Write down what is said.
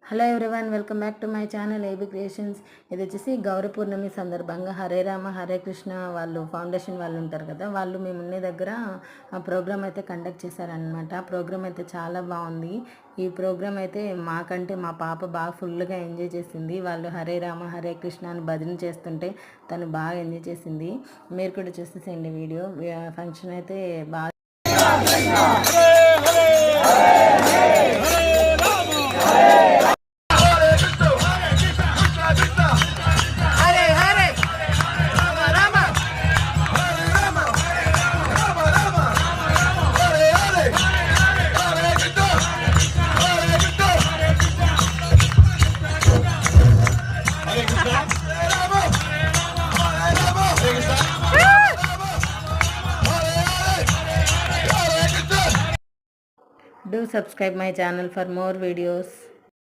Hello everyone, welcome back to my channel AB creations. ఇది వచ్చేసి గౌరీ పూర్ణమి సందర్భంగా హరే రామ హరే కృష్ణ వాళ్ళు ఫౌండేషన్ వాళ్ళు ఉంటారు కదా, వాళ్ళు మేము ఉన్న దగ్గర ఆ ప్రోగ్రామ్ అయితే కండక్ట్ చేశారనమాట. ఆ ప్రోగ్రామ్ అయితే చాలా బాగుంది. ఈ ప్రోగ్రామ్ అయితే మాకంటే మా పాప బాగా ఫుల్గా ఎంజాయ్ చేసింది. వాళ్ళు హరే రామ హరే కృష్ణ అని భజన చేస్తుంటే తను బాగా ఎంజాయ్ చేసింది. మీరు కూడా చూసేసేయండి వీడియో. ఫంక్షన్ అయితే బాగా Do subscribe my channel for more videos.